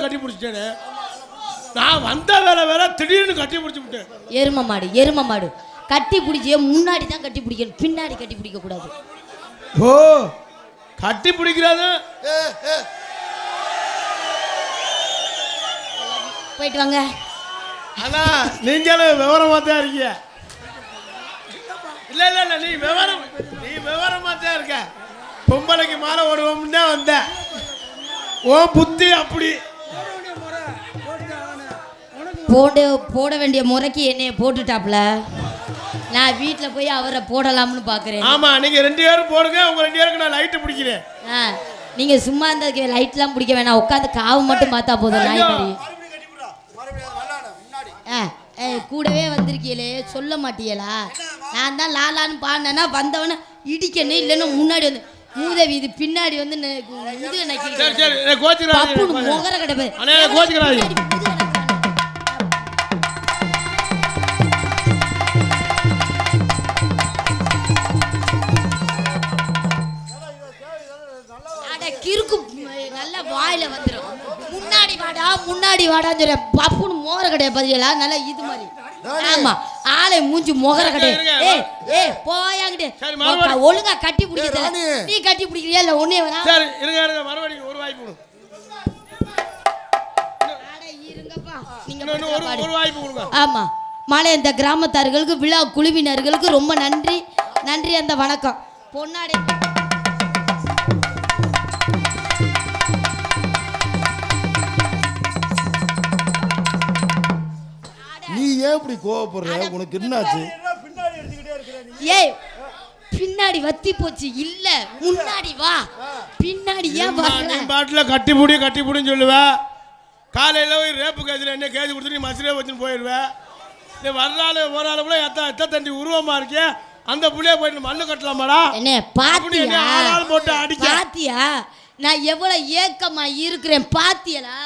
கட்டி பிடிச்சிட்டேனே. நான் வந்த வேலை வேற திடீர்னு கட்டி பிடிச்சி விட்டேன். எரும மாடு கட்டி பிடிச்சி முன்னாடி தான் கட்டி பிடிக்கணும், பின்னாடி கட்டி பிடிக்க கூடாது. ஓ கட்டி பிடிக்கிறது. போயிட்டு வாங்க. ஆனா நீங்களும் விவரமா தான் இருக்கீங்க. இல்ல இல்ல இல்ல நீ விவரமா தான் இருக்க. பொம்பளைக்கு மாற ஓடுவோம் தான் வந்த. ஓ புத்தி அப்படி போட வேண்டிய முறைக்கு என்னைய போட்டுட்டாப்ல. நான் வீட்டில் போய் அவரை போடலாம்னு பார்க்குறேன். ஆமா நீங்க 2 பேரும் போடுங்க. உங்க 2 பேருக்கு நான் லைட்டு பிடிக்கிறேன். நீங்க சும்மா இந்த லைட்லாம் பிடிக்க வேணாம், உட்காந்து காவு மட்டும் பார்த்தா போதும். நாய் மாதிரி கூடவே வந்திருக்கீங்களே, சொல்ல மாட்டீங்களா? நான் தான் லாலான்னு பாடினேன்னா வந்தவன இடிக்கணும், இல்லைன்னா முன்னாடி வந்து மூதவி இது பின்னாடி வந்து முகர கிடையாது. கிறுக்கு நல்ல வாயில வந்துடும். முன்னாடி வாடான்னு சொல்ற பப்புன்னு மோகர கிடையாது பதிலா நல்லா இது மாதிரி. ஆமா ஆளை மூஞ்சி மொகர கிடையாது. போயாங்கிட்டு ஒழுங்கா கட்டி பிடிக்க. நீ கட்டி பிடிக்கிறியா இல்ல ஒன்னே வரா? சரி இருங்க மறுபடியும் ஒரு வாய்ப்பு கொடு. இருங்கப்பா நீங்க ஒரு வாய்ப்பு கொடுங்க. ஆமா மாலை இந்த கிராமத்தார்களுக்கு விழா குழுவினர்களுக்கு ரொம்ப நன்றி. அந்த வணக்கம். பொன்னாடை நீ ஏன் இப்படி கோவப்படுற? உனக்கு என்னாச்சு? ஏய் பின்னாடி வத்தி போச்சு. இல்ல முன்னாடி வா. பின்னாடி ஏன் வரல? பாட்டில கட்டிப்புடின்னு சொல்லுவ. காலையில போய் ரேப்பு கேஸ்ல என்ன கேஸ் கொடுத்து நீ மசிலே வச்சுன்னு போயிடுவ. நீ வர்றால போறால கூட எத்த தண்டி உருவமா இருக்கே. அந்த புள்ளைய போயிட்டு மண்ணு கட்டலாமாடா? என்ன பாத்தியா? போட்டு அடிக்க பாத்தியா நான் எவ்வளவு ஏக்கமா இருக்கிறேன் பாத்தியலா?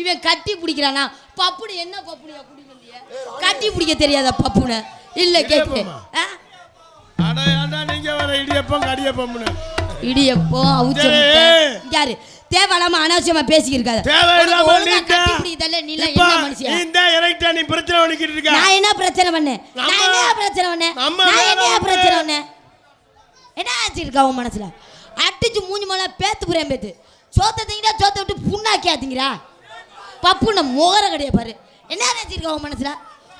இவன் கட்டி பிடிக்கிறானா? பப்புனு என்ன பப்புனியா குடி வந்திய? கட்டி பிடிக்க தெரியாத பப்புன இல்ல கேக்குறேன். நீங்க வர இடியப்பம் கடியப்பம்னு இடியப்பம் அவுச்ச யாரு தேவலாம அனாவசியமா பேசிக்கிருக்காத. தேவையில்லாம கட்டி பிடிக்கதல்ல நீ என்ன மனுஷியா? நீ இந்த எரைட்டா நீ பிரச்சனை பண்ணிக்கிட்டு இருக்க. நான் என்ன பிரச்சனை பண்ணேன்? என்ன ஆச்சிருக்கா உன் மனசுல? அட்டிச்சு மூஞ்சி மேல பேத்து புறேன் பேத்து சோத்த திங்கிட்டா சோத்த விட்டு புண்ணாக்கி ஆத்திங்கிறா. பப்புன மோகர கிடையாது பாரு. என்ன நினைச்சிருக்க உன் மனசுல?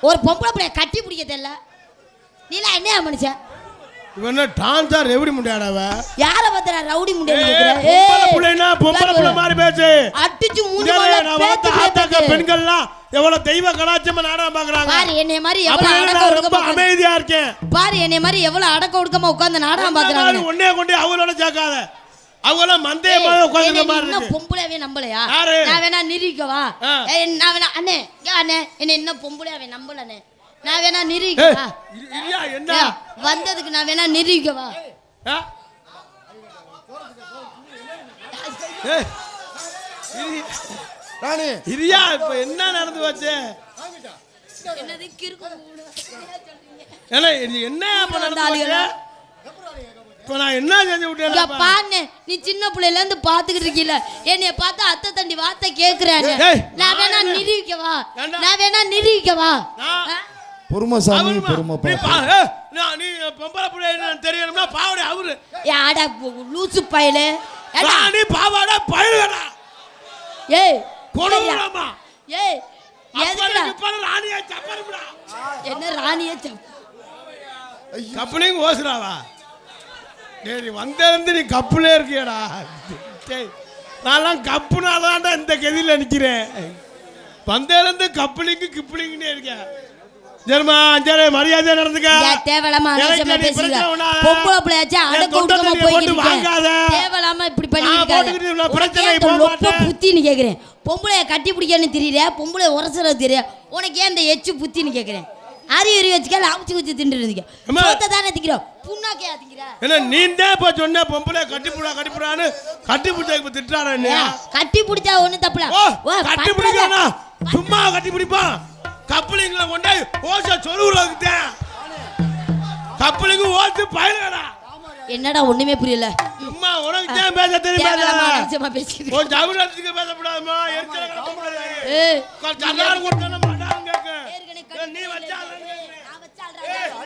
ஒரு பொம்பளை பிள்ளைய கட்டி பிடிக்க தெரியல. நீலாம் என்ன மனுஷன்? இவன டான்ஸர் ரவுடி முண்டையாடவ. யார பத்தற ரவுடி முண்டையா கேக்குற? பொம்பளை புள்ளைனா பொம்பளை புள்ள மாதிரி பேசு. அட்டிச்சு மூஞ்சி மேல பேத்து ஆத்தாக்க பெண்கள்லாம் எவ்வளவு தெய்வ கலாச்சமா நாடகம் பாக்குறாங்க. பாரு என்னைய மாதிரி எவ்வளவு அடக்க ஒடுக்கமா அமைதியா இருக்கேன். பாரு என்னைய மாதிரி எவ்வளவு அடக்க ஒடுக்கமா உட்கார்ந்து நாடகம் பாக்குறாங்க. ஒண்ணே கொண்டு அவங்களோட சேர்க்காத. அவங்கள மந்தேயமா உட்கார்ந்து மாதிரி இருக்கு. பொம்பளையாவே நம்பலையா? நான் வேணா நிரூபிக்கவா? நான் வேணா அண்ணே என்ன என்ன பொம்பளையாவே நம்பலனே. நான் வேணா நிரூபிக்கவா? இல்ல என்ன வந்ததுக்கு நான் வேணா நிரூபிக்கவா? ராணி இரியா இப்ப என்ன நடந்து போச்சு? என்னது கிறுக்கு ஏன்னா என்ன இப்ப நடந்து? இப்ப நான் என்ன செஞ்சு விட்டேன் பாண்ணே? நீ சின்ன பிள்ளைல இருந்து பாத்துக்கிட்டு இருக்கீல. என்னைய பார்த்தா அத்தை தண்டி வார்த்தை கேக்குறானே. நான் வேணா நிரூபிக்கவா? பொறுமசாமி பொறுமப்பா. நீ பொம்பளை பிள்ளை தெரியணும்னா பாவடை அவரு. யாடா லூசு பயலே. நீ பாவாடா பயலுடா. ஏய் கொடூரமா. ஏய் எதுக்குடா இப்ப ராணியா சப்பறடா? என்ன ராணியா கப்பலிங் ஓசுறாவா? நீ வந்திருந்து நீ கப்புலே இருக்கியடா. நான்லாம் கப்புனாலான்டா இந்த கதியில் நிற்கிறேன். வந்திருந்து கப்பலிங்கு கிப்பலிங்கன்னு இருக்கேன். ஜெர்மா அஞ்சரே மரியாதை நடந்துக்க. தேவலாம அனாவசியமா பேசுறீங்க. பொம்பளை பிள்ளையாச்சா அடக்க ஒடுக்கமா போயிட்டு வாங்காத. தேவலாம இப்படி பண்ணிருக்காத. பிரச்சனை லொப்ப புத்தின்னு கேக்குறேன். பொம்பளைய கட்டி பிடிக்கன்னு தெரியல, பொம்பளைய உரசறது தெரியல. உனக்கு ஏன் இந்த எச்சு புத்தின்னு கேக்குறேன். அறிவு வச்சுக்கல அவுச்சு வச்சு தின்னுறீங்க. சோத்த தானே திங்கிறோம், புண்ணாக்கே திங்கிறா. என்ன நீந்தே இப்ப சொன்ன பொம்பளை கட்டிப்புடான்னு கட்டி பிடிச்சா இப்ப திட்டுறாரா? என்ன கட்டி பிடிச்சா ஒண்ணு தப்புல. கட்டி பிடிக்கனா சும்மா கட்டி பிடிப்பான். கப்பலிங்கள கொண்டாய் ஓச சொருவுறதுக்கு கப்பலிங்கு ஓத்து பயலடா. என்னடா ஒண்ணுமே புரியல. சும்மா உனக்கு தான் பேச தெரியும். அனாவசியமா பேசிட்டு கொஞ்சம் ஜவுளத்துக்கு பேசப்படாதமா. எரிச்சல கிளப்பக்கூடாது. ஏய் கொஞ்சம் அன்னார் கொடுத்தா மாட்டாங்க கேக்க. நீ வச்சால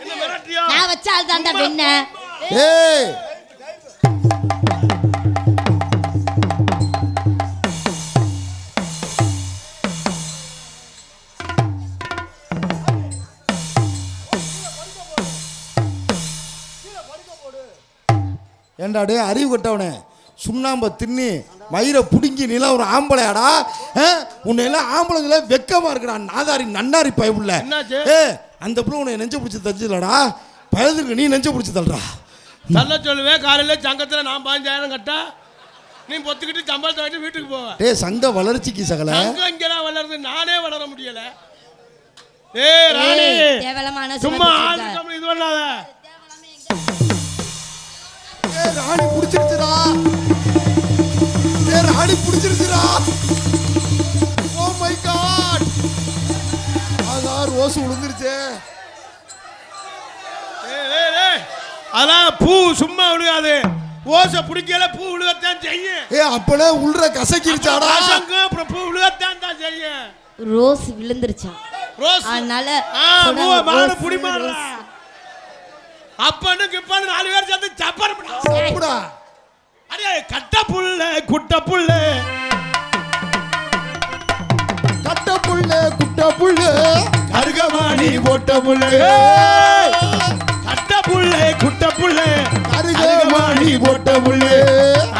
என்ன மிரட்டியா? நான் வச்ச ஆள் தான்டா வெண்ண. ஏய் ஏண்டா டே அறிவு கட்டவனே, சுண்ணாம்பை தின்னி மயிரை பிடுங்கி நீல ஒரு ஆம்பளையாடா? உன்னை எல்லாம் ஆம்பளைங்களே வெக்கமா இருக்குடா. நாதாரி நன்னாரி பயமுள்ள. என்னாச்சு? அந்த பிள்ளை உன்னை நெஞ்ச பிடிச்சி தச்சுலடா. பயதுக்கு நீ நெஞ்ச பிடிச்சி தள்ளுறா. தள்ள சொல்லுவேன். காலையில சங்கத்துல நான் 15,000 கட்டா நீ பொத்துக்கிட்டு சம்பளத்தை வாங்கிட்டு வீட்டுக்கு போவேன். டே சங்க வளர்ச்சிக்கு சகல சங்கம் இங்கெல்லாம் வளருது, நானே வளர முடியல. ஏய் ராணி, தேவலமான சும்மா ஆளு கம்மி இது பண்ணாத. ஏய் ராணி புடிச்சிருச்சுடா. ஏய் ராணி புடிச்சிருச்சுடா. Oh my god. ஆகா ரோஸ் விழுந்துருச்சே. ஏய் அதான் பூ சும்மா விழுகாது. ஓசை பிடிக்கல பூ விழுகத்தான் செய்யும். அப்பனே உள்ற கசக்கிருச்சாடா. சங்கம் அப்புறம் பூ விழுகத்தான் தான் செய்யும். ரோஸ் விழுந்துருச்சா? ரோஸ் அதனால மாடு புடி மாடுறா. அப்பன்னு கிப்பான்னு 4 பேர் சேர்ந்து சப்பர் சாப்பிடா. அடே கட்ட புள்ள குட்ட புள்ள கட்ட புள்ள குட்ட புள்ள கருகமாணி போட்ட புள்ள. கட்ட புள்ள குட்ட புள்ள கருகமாணி போட்ட புள்ள.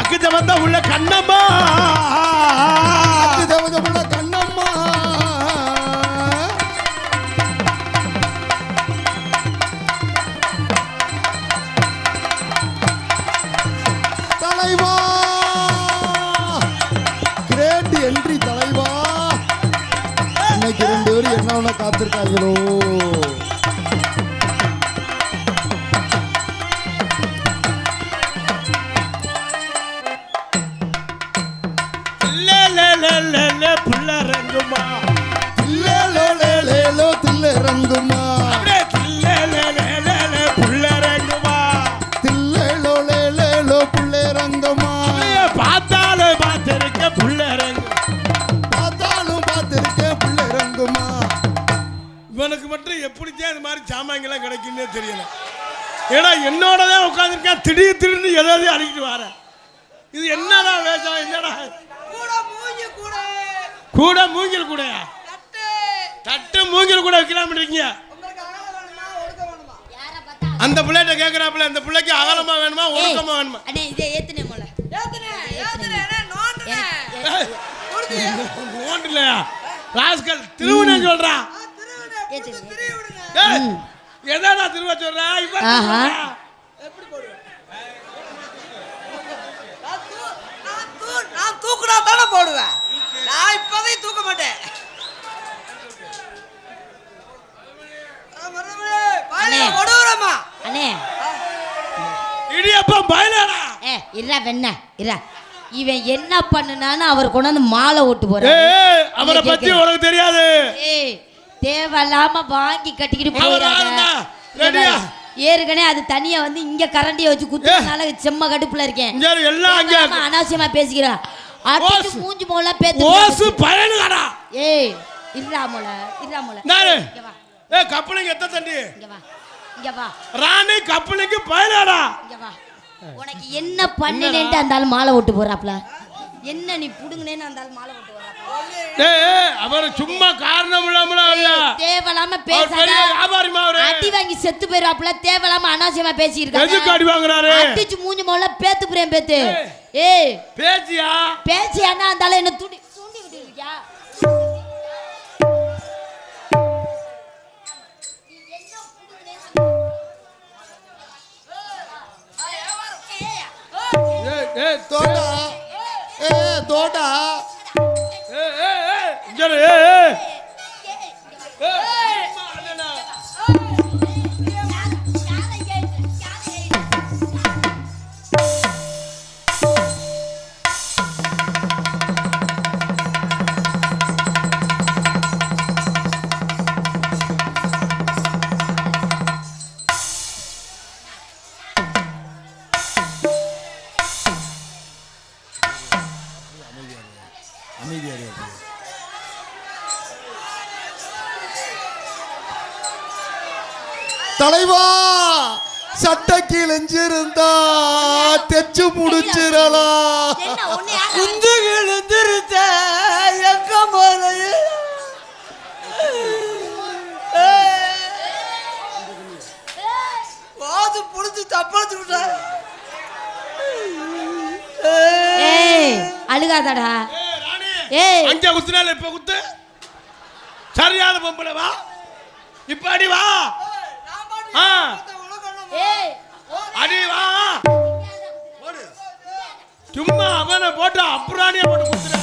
அக்கிட்ட வந்த உள்ள கண்ணம்மா. அக்கிட்ட வந்த உள்ள கண்ணம்மா. தலைவா கிரேட் என்ட்ரி தலைவா. இன்னைக்கு 2 பேரும் என்ன காத்திருக்காங்களோ. புள்ள ரங்குமா தில்லேலோ தில்லரங்குமா. புள்ள ரங்குமா தில்லேலோ புள்ளரங்குமா. பார்த்தாலும் பார்த்திருக்க புள்ள ரங்கு. பார்த்தாலும் பார்த்திருக்கேன் புள்ளரங்குமா. இவனுக்கு மட்டும் எப்படித்தான் இது மாதிரி சாமான்கள்லாம் கிடைக்குன்னே தெரியல. ஏன்னா என்னோட தான் உட்காந்துருக்கேன். திடீர்னு எதாவது அழிக்கிட்டு வர. இது என்னடா வேஷம்? என்னடா கூட மூங்கில் கூட தட்டு மூங்கில் கூட வைக்கலாம் இருக்கீங்க. அந்த பிள்ளைகிட்ட கேட்கிறாப்புல, அந்த பிள்ளைக்கு அகலமா வேணுமா ஒடுக்கமா வேணுமா? அண்ணே இதை ஏத்துனே மொள. நோண்டலையா ராஸ்கல்? திருவுனே சொல்றா. என்னடா திருவ சொல்றா? எப்படி போடுவேன்? நான் தூக்குனா தானே போடுவேன். நான் இப்பவே தூக்க மாட்டேன். அண்ணே இடியப்பம் பயலடா. இருடா வெண்ண இருடா. இவன் என்ன பண்ணுனான்னு அவர் கொண்டாந்து மாலை ஓட்டு போறாரு. அவரை பத்தி உனக்கு தெரியாது. தேவையில்லாம வாங்கி கட்டிக்கிட்டு போறாங்க. ஏற்கனவே அது தனியா வந்து இங்க கரண்டியை வச்சு குத்துறதுனால செம்ம கடுப்புல இருக்கேன். எல்லாம் அனாவசியமா பேசிக்கிறா. அடிச்சு மூஞ்சி மோல பேத்து ஓசு பயலுடா. ஏய் இருடா மோல இருடா மோல. இங்க வா. கப்பலுக்கு எத்த தண்டி. இங்க வா இங்க வா. ராணி கப்பலுக்கு பயலுடா. இங்க வா. உனக்கு என்ன பண்ணினேன்ட்டு அந்த ஆளு மாலை ஓட்டு போறாப்ல. என்ன நீ புடுங்கனேன்னு அந்த ஆளு மாலை ஓட்டு போறாப்ல. அவர் சும்மா காரணம் இல்லாமல இல்ல. தேவலாம பேசாத. வியாபாரிமா அவரே. அடி வாங்கி செத்து போயிராப்ல. தேவலாம அனாவசியமா பேசி இருக்காங்க. எதுக்கு அடி வாங்குறாரு? அடிச்சு மூஞ்சி மோல பேத்து புறேன் பேத்து. ஏய் பேச்சியா? பேச்சியானா அந்த ஆளு என்ன தூண்டி விட்டு இருக்கியா? தோட்டா தோட்டா தலைவா சட்டை கிழிஞ்சிருந்தா தெச்சு முடிச்சிடலாம். என்ன ஒண்ணு யாரு? குஞ்சு கிழிஞ்சிருச்ச எங்க போலையே வாது புடிச்சு தப்பாச்சு விட்டா. ஏய் அழுகாதடா. ஏய் அஞ்சா குத்துனால இப்ப குத்து. சரியான பொம்பளை வா. இப்ப அடி வா. ஆ ஏய் அடி வா. சும்மா அவனை போட்டு அப்புறானியா போட்டு குத்துற.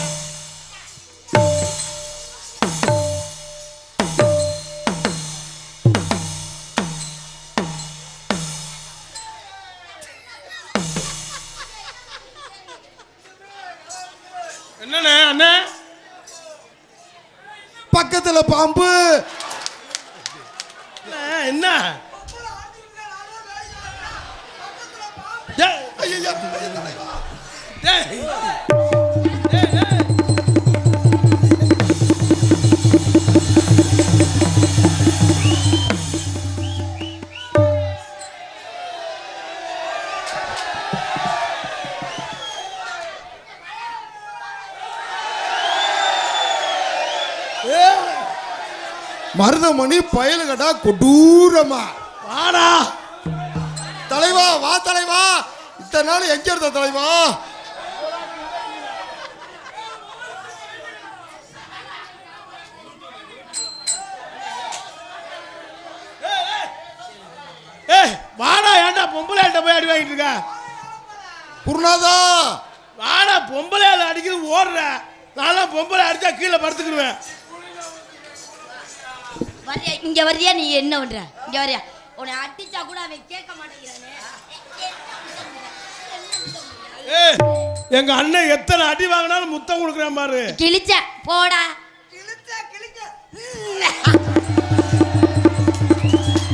என்னண்ணே அண்ணே? பக்கத்துல பாம்பு. என்ன டேய், ஐயையோ. டேய். டேய், டேய். மருதமணி பயலுகடா கொடூரமா. வாடா தலைவா வா தலைவா. இத்தனை நாள் எங்க இருந்த தலைவா? ஏய் வாடா. ஏன்டா பொம்பளையாட்ட போய் அடி வாங்கிட்டு இருக்க? குருநாதா வாடா. பொம்பளையால அடிக்கிறது ஓடுற. நான் பொம்பளை அடிச்சா கீழே படுத்துக்கிடுவேன். வரியா இங்க வரியா? நீ என்ன பண்ற? இங்க வரியா? உன்னை அடிச்சா கூட அவன் கேட்க மாட்டேங்கிறானே. ஏய் எங்க அண்ணன் எத்தனை அடி வாங்கினாலும் முத்தம் கொடுக்குறேன் பாரு. கிழிச்ச போடா.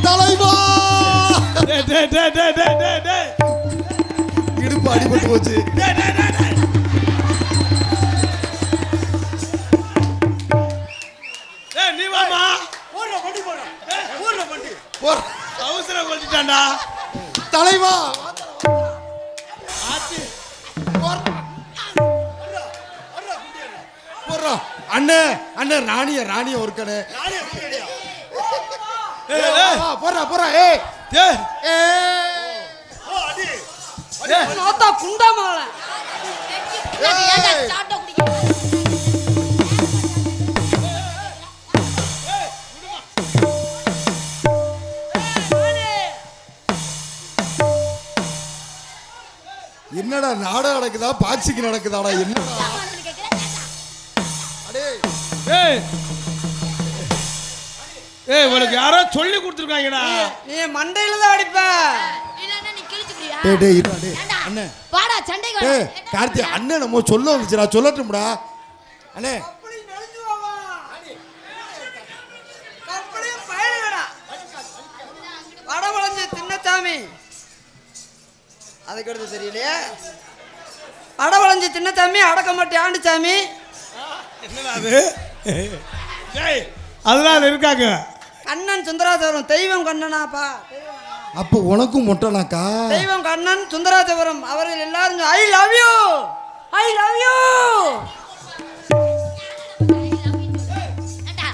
தலைவா டேய் டேய் டேய் டேய் டேய் டேய் டேய். இடுப்பு அடிபட்டு போச்சு. டேய் டேய் டேய் டேய். ஏய் நீ வாமா. ஓடுற வண்டி போற. ஏய் ஓடுற வண்டி. போற. அவசரம் கொட்டிட்டான்டா. தலைவா ஆச்சி. போறோம். அண்ணே அண்ணே ராணிய ஒருக்கனே. ஏய் ஏய் போறா போறா. ஏய் ஏய் ஏய் ஓ அடி. ஏய் நோத்தா குண்டாமால. ஏன்டா சாட்ட குடிக்க? என்னடா நாடகம் நடக்குதா பாக்ஸிக்கு நடக்குதாடா? என்னடா அடே ஏய் ஏய் உனக்கு யாரோ சொல்லி கொடுத்துருக்காங்கடா. நீ மண்டையில தான் அடிப்ப. இல்லன்னா நீ கிழிச்சுக்கிறியா? டேய் டேய் இருடா டேய். ஏன்டா? அண்ணே வாடா சண்டைக்கு வாடா. டேய் கார்த்தி அண்ணே நம்ம சொல்ல வந்துச்சுடா. சொல்லட்டும்டா அண்ணே. அப்படி நடிச்சு வாவா. அப்படியே பயலுடா. வடவளஞ்ச தின்னசாமி. அதுக்கு அடுத்து தெரியலையே. வடவளஞ்ச தின்னசாமி அடக்க மாட்டே ஆண்டுசாமி. என்னடா அது? ஏய் அதனால இருக்காங்க. கண்ணன் சுந்தராஜபுரம் தெய்வம் கண்ணனாப்பா. அப்போ உனக்கும் மொட்டனாக்கா? தெய்வம் கண்ணன் சுந்தராஜபுரம் அவர்கள் எல்லாரும் ஐ love you I love you. ஏன்டா?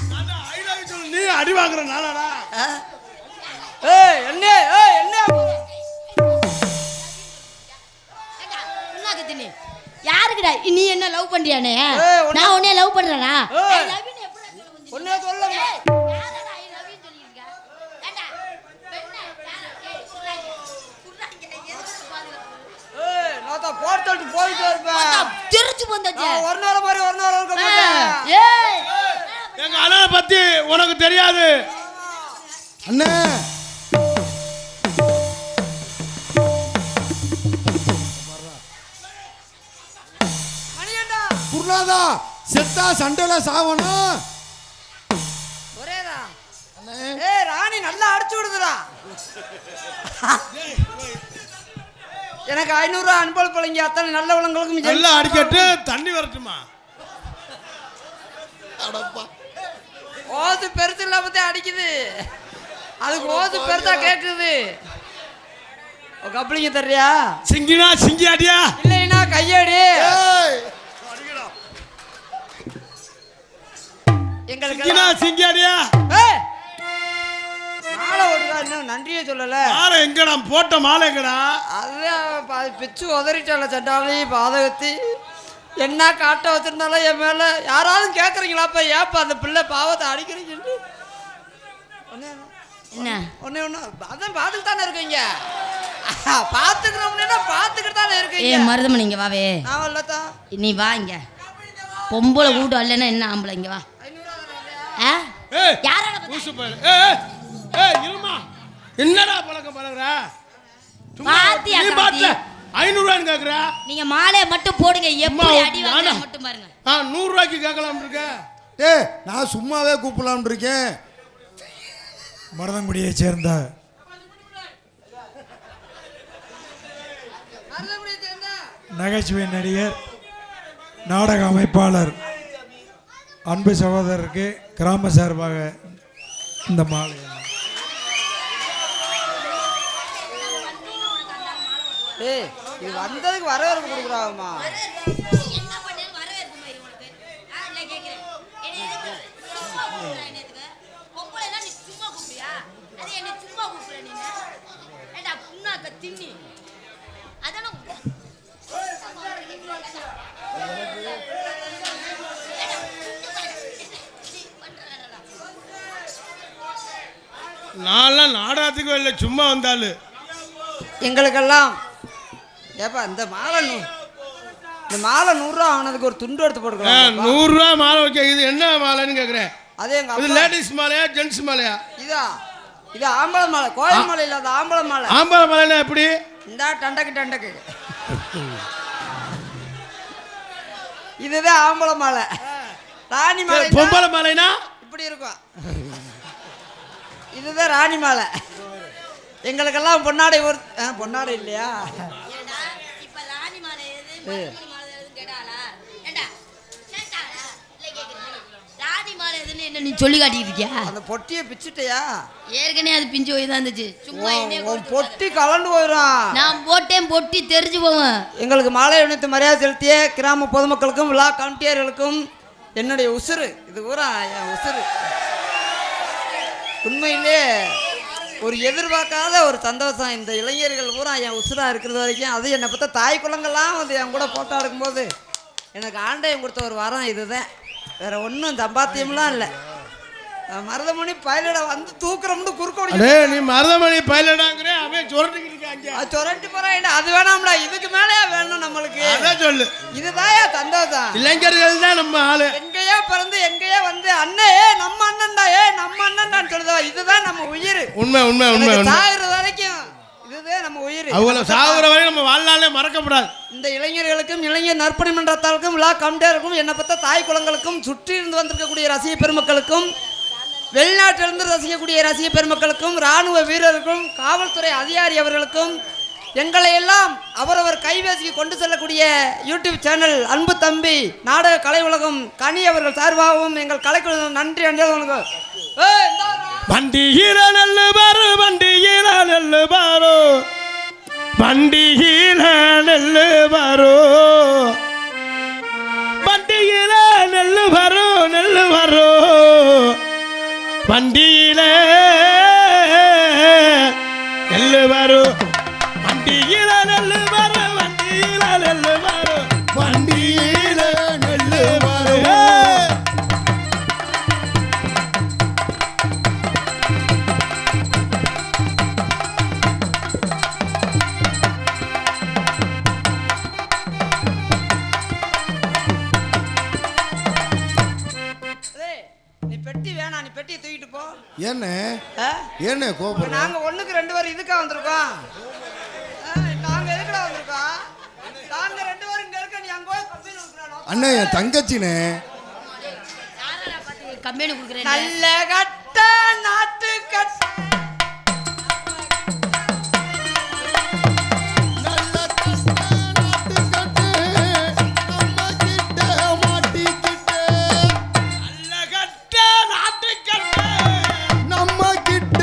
நீ அடி வாங்குற நாளாடா. ஏய் என்ன ஏய் என்ன ஏன்டா? உன்னாக்கு தின்னு. யாருக்குடா நீ என்ன லவ் பண்றியானே? ஏய், நான் உன்னை லவ் பண்றேனா? ஏய். I love you ன்னு எப்படிடா சொல்ல முடியும்? ஒண்ணே சொல்லமா. ஏய், யாரடா I love you ன்னு சொல்லிருக்க? ஏன்டா? பெண்ணே, யாரா? ஏய், குர்ராங்க. குர்ராங்க. எதுக்கு பாதுகாப்பு? ஏய் நாத்தா போர்த்தட்டு போயிட்டே இருப்ப. திருச்சி வந்தாச்சு. நான் ஒரு நாள் மாதிரி ஒரு நாள் இருக்க மாட்டேன். ஏய் எங்க அண்ணனை பத்தி உனக்கு தெரியாது. அண்ணே மணியண்டா குருநாதா செத்தா சண்டையில சாவணும். ஒரேதா. ஏய் ராணி நல்லா அடிச்சு விடுதுடா. எனக்கு 500 ரூபாய் அனுப்பல் பழங்கி அத்தனை நல்ல உலங்களுக்கும் நல்லா அடிக்கட்டு தண்ணி வரட்டுமா? அடப்பா ஓது பெருசு இல்லாமத்தே அடிக்குது. அதுக்கு ஓது பெருசா கேக்குது. கப்ளிங்க தர்றியா? சிங்கினா சிங்கி அடியா, இல்லைன்னா கையடி. எங்களுக்கு சிங்கினா சிங்கி அடியா. மாலை ஓடுதா, இன்னும் நன்றியே சொல்லல. மாலை எங்கடா போட்ட மாலை எங்கடா? அதுதான் பிச்சு உதறிட்டால சண்டாளி பாதகத்தி. என்ன காட்ட வச்சிருந்தாலும் என் மேல யாராவது கேட்குறீங்களாப்பா, ஏப்பா அந்த பிள்ளை பாவத்தை அடிக்கிறீங்கன்னு. என்ன ஒன்னே ஒன்று அதான் பார்த்துட்டு தானே இருக்கீங்க. பார்த்துக்கிறோம்னா பார்த்துக்கிட்டு தானே இருக்கீங்க. மருதமணி இங்க வாவே. நான் இல்லத்தான். நீ வா இங்க. பொம்பளை கூட்டு அல்லனா என்ன ஆம்பளை இங்க வா. யாரால ஊசு பாரு. இருமா, என்னடா பழக்கம் பழகுற? பாத்தியா நீ பாத்து 500 ரூபாய் கேக்குற. நீங்க மாலையை மட்டும் போடுங்க, எப்படி அடி வாங்குற மட்டும் பாருங்க. 100 ரூபாய்க்கு கேட்கலாம் இருக்க. டேய் நான் சும்மாவே கூப்பிடலாம்னு இருக்கேன். மருதங்குடியை சேர்ந்த நகைச்சுவை நடிகர், நாடக அமைப்பாளர் அன்பு சகோதரருக்கு கிராம சார்பாக இந்த மாலை. இது வந்ததுக்கு வரவேற்பு கொடுக்குறாங்கம்மா. நான்லாம் நாடகத்துக்கு இல்லை, சும்மா வந்தாலும் எங்களுக்கெல்லாம் ஏப்பா இந்த மாலை 100 ரூபா ஆனதுக்கு ஒரு துண்டு எடுத்து போட்டுக்கலாம். 100 ரூபாய் மாலை வைக்க. இது என்ன மாலைன்னு கேக்குறேன். அதே எங்க இது லேடிஸ் மாலையா ஜென்ஸ் மாலையா? இது ஆம்பளை மாலை, கோயில் மாலை இல்ல, அது ஆம்பளை மாலை. ஆம்பளை மாலைனா எப்படி? இந்த டண்டக்கு இதுதான் ஆம்பளை மாலை. ராணி மாலை. பொம்பளை மாலைனா இப்படி இருக்கும். இதுதான் ராணி மாலை. எங்களுக்கெல்லாம் பொன்னாடை ஒரு பொன்னாடை இல்லையா? நீ சொல்லி காட்டிட்டு இருக்கியா? அந்த பொட்டியை பிச்சுட்டியா? ஏற்கனவே அது பிஞ்சு போய் தான் இருந்துச்சு. சும்மா பொட்டி கலண்டு போயிடும். நான் போட்டேன், பொட்டி தெரிஞ்சு போவேன். எங்களுக்கு மாலை அணிவித்து மரியாதை செலுத்திய கிராம பொதுமக்களுக்கும் விழா கமிட்டியர்களுக்கும் என்னுடைய உசுறு, இது பூரா என் உசுறு. உண்மையிலே ஒரு எதிர்பார்க்காத ஒரு சந்தோஷம். இந்த இளைஞர்கள் பூரா என் உசுரா இருக்கிறது வரைக்கும். அது என்னை பற்ற தாய் குலங்கள்லாம் வந்து என் கூட போட்டோ எடுக்கும்போது எனக்கு ஆண்டையும் கொடுத்த ஒரு வாரம் இதுதான். வேற ஒன்றும் சம்பாத்தியம்லாம் இல்லை. மருதமணி பைலட வந்து தூக்குறோம்னு குறுக்கோடி. நீ மருதமணி பைலடாங்கறே, அவன் சொரண்டிக்கிட்டு இருக்காங்க. அது சொரண்டி போறேன். அது வேணாம்டா, இதுக்கு மேலேயே வேணும் நம்மளுக்கு. அதான் சொல்லு. இதுதாயா சந்தோஷம். இளைஞர்கள் தான் நம்ம ஆளு. எங்கேயோ பிறந்து எங்கேயோ வந்து அண்ணே நம்ம அண்ணன்டா, நம்ம அண்ணன்டான்னு சொல்லுதா. இதுதான் நம்ம உயிர். உண்மை உண்மை உண்மை. சாகுற வரைக்கும் இதுதான் நம்ம உயிர். அவ்வளவு சாகுற வரைக்கும் நம்ம வாழ்நாளே மறக்கப்படாது. இந்த இளைஞர்களுக்கும் இளைஞர் நற்பணி மன்றத்தாருக்கும் விழா கமிட்டியருக்கும் என்னை பற்ற தாய் குலங்களுக்கும் சுற்றி இருந்து வந்திருக்கக்கூடிய ரசிக பெருமக்களுக்கும் வெளிநாட்டிலிருந்து ரசிக்கக்கூடிய ரசிக பெருமக்களுக்கும் இராணுவ வீரர்களுக்கும் காவல்துறை அதிகாரி அவர்களுக்கும் எங்களை எல்லாம் அவரவர் கைபேசிக்கு கொண்டு செல்லக்கூடிய யூடியூப் சேனல் அன்பு தம்பி நாடக கலை உலகம் கனி அவர்கள் சார்பாகவும் எங்கள் கலைக்குழு நன்றி அஞ்சல். வண்டியில நல்ல பாரு, வண்டியில நல்ல பாரு, வண்டியில நல்ல பாரு, வண்டியில நல்ல பாரு, நல்ல பாரு, வண்டியில நல்ல பாரு, வண்டியில நல்ல பாரு, வண்டியில நல்ல பாரு, வண்டியில நல்ல பாரு. நீ பெட்டி வேணாம், நீ பெட்டியை தூக்கிட்டு போ. என்ன கோபம்? நாங்க 1க்கு 2 பேர் இதுக்கா வந்திருக்கோம். நாங்க எதுக்குடா வந்திருக்கோம்? நாங்க 2 பேரும் இங்க இருக்க, நீ அங்க போய் கம்பெனி கொடுக்குறானோ. அண்ணே என் தங்கச்சினே. கம்பெனி கொடுக்குறேன். நல்ல கட்ட நாட்டு கட்ட நம்ம கிட்ட